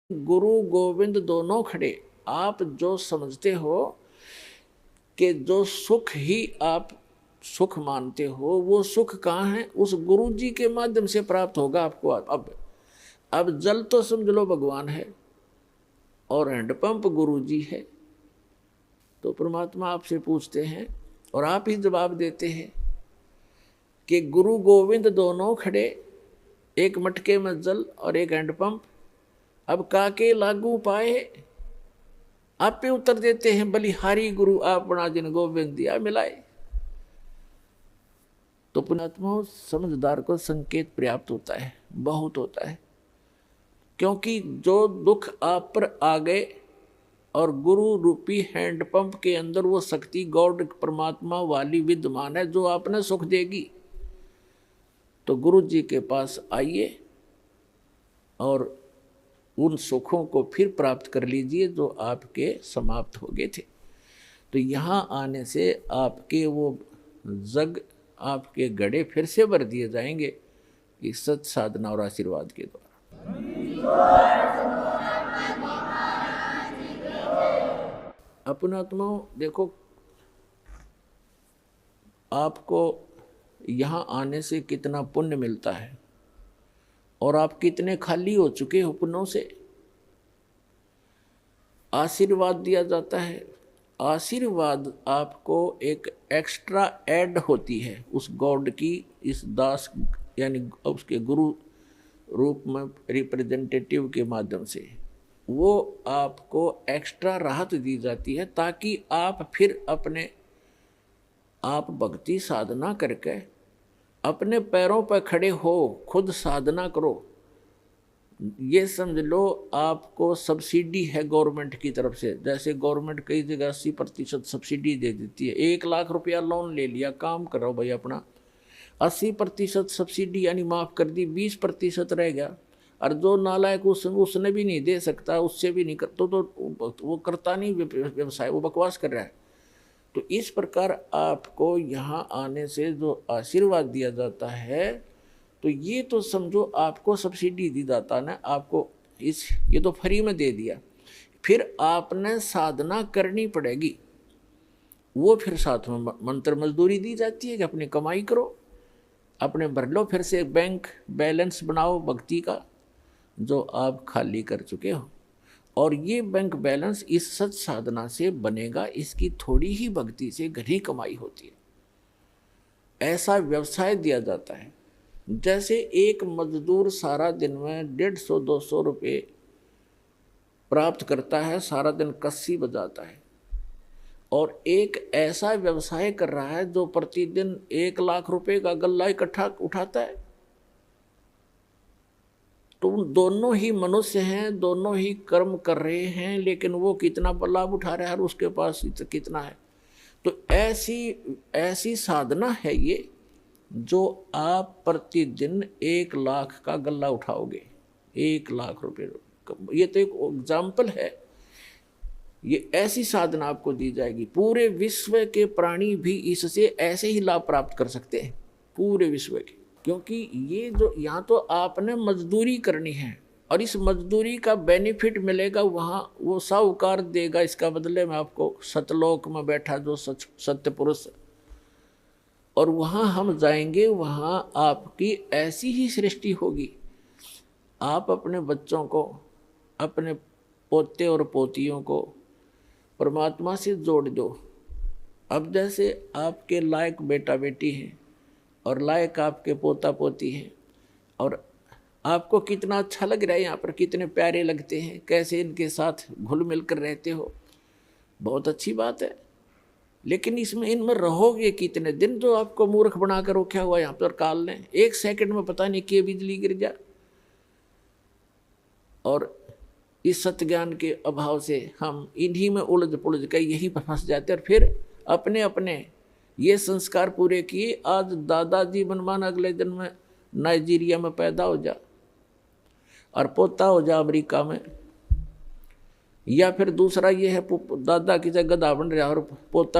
गुरु गोविंद दोनों खड़े। आप जो समझते हो कि जो सुख ही आप सुख मानते हो, वो सुख कहाँ है? उस गुरु जी के माध्यम से प्राप्त होगा आपको। अब जल तो समझ लो भगवान है और हैंडपंप गुरु जी है। तो परमात्मा आपसे पूछते हैं और आप ही जवाब देते हैं कि गुरु गोविंद दोनों खड़े, एक मटके में जल और एक हैंडपंप। अब काके लागू पाए, आप पे उत्तर देते हैं बलिहारी गुरु आपना जिन गोविंद दिया मिलाए। तो पुण्यात्मा समझदार को संकेत पर्याप्त होता है, बहुत होता है। क्योंकि जो दुख आप पर आ गए और गुरु रूपी हैंडपंप के अंदर वो शक्ति गॉड परमात्मा वाली विद्यमान है जो आपने सुख देगी। तो गुरु जी के पास आइए और उन सुखों को फिर प्राप्त कर लीजिए जो आपके समाप्त हो गए थे। तो यहाँ आने से आपके वो जग, आपके गड़े फिर से भर दिए जाएंगे इस सत साधना और आशीर्वाद के द्वारा। अपनात्माओं देखो, आपको यहाँ आने से कितना पुण्य मिलता है और आप कितने खाली हो चुके हो पुण्यों से। आशीर्वाद दिया जाता है, आशीर्वाद आपको एक एक्स्ट्रा ऐड होती है उस गॉड की, इस दास यानी उसके गुरु रूप में रिप्रेजेंटेटिव के माध्यम से वो आपको एक्स्ट्रा राहत दी जाती है ताकि आप फिर अपने आप भक्ति साधना करके अपने पैरों पर खड़े हो, खुद साधना करो। ये समझ लो आपको सब्सिडी है गवर्नमेंट की तरफ से। जैसे गवर्नमेंट कई जगह 80% सब्सिडी दे देती है। 1 लाख रुपया लोन ले लिया, काम करो भाई अपना, 80% सब्सिडी यानी माफ़ कर दी, 20% रह गया। और जो नालायक उसने भी नहीं दे सकता, उससे भी नहीं कर तो वो करता नहीं व्यवसाय, वो बकवास कर रहा है। तो इस प्रकार आपको यहाँ आने से जो आशीर्वाद दिया जाता है, तो ये तो समझो आपको सब्सिडी दी जाता ना, आपको ये तो फ्री में दे दिया। फिर आपने साधना करनी पड़ेगी, वो फिर साथ में मंत्र मजदूरी दी जाती है कि अपनी कमाई करो, अपने भर लो, फिर से बैंक बैलेंस बनाओ भक्ति का जो आप खाली कर चुके हो। और ये बैंक बैलेंस इस सच साधना से बनेगा, इसकी थोड़ी ही भक्ति से घनी कमाई होती है। ऐसा व्यवसाय दिया जाता है। जैसे एक मजदूर सारा दिन में 150-200 रुपये प्राप्त करता है, सारा दिन कस्सी बजाता है, और एक ऐसा व्यवसाय कर रहा है जो प्रतिदिन 1 लाख रुपए का गल्ला इकट्ठा उठाता है। तो दोनों ही मनुष्य हैं, दोनों ही कर्म कर रहे हैं, लेकिन वो कितना लाभ उठा रहा है और उसके पास कितना है। तो ऐसी साधना है ये, जो आप प्रतिदिन 1 लाख का गल्ला उठाओगे, 1 लाख रुपए। ये तो एक एग्जाम्पल है। ये ऐसी साधना आपको दी जाएगी। पूरे विश्व के प्राणी भी इससे ऐसे ही लाभ प्राप्त कर सकते हैं, पूरे विश्व के। क्योंकि ये जो यहाँ तो आपने मजदूरी करनी है और इस मजदूरी का बेनिफिट मिलेगा वहाँ, वो साहूकार देगा इसका बदले में आपको, सतलोक में बैठा जो सत्य पुरुष। और वहाँ हम जाएंगे, वहाँ आपकी ऐसी ही सृष्टि होगी। आप अपने बच्चों को, अपने पोते और पोतियों को परमात्मा से जोड़ दो। अब जैसे आपके लायक बेटा बेटी हैं और लायक आपके पोता पोती हैं, और आपको कितना अच्छा लग रहा है यहाँ पर, कितने प्यारे लगते हैं, कैसे इनके साथ घुल मिल कर रहते हो, बहुत अच्छी बात है। लेकिन इनमें रहोगे कितने दिन? जो आपको मूर्ख बनाकर रखा हुआ यहाँ पर काल ने, 1 सेकंड में पता नहीं कि बिजली गिर जा। और इस सत्य ज्ञान के अभाव से हम इन्हीं में उलझ पुलझ कर यहीं पर फंस जाते, और फिर अपने अपने ये संस्कार पूरे किए। आज दादाजी मनमान अगले दिन में नाइजीरिया में पैदा हो जा और पोता हो जा अमेरिका में, या फिर दूसरा ये है दादा की जगह गधा बन रहा और पोता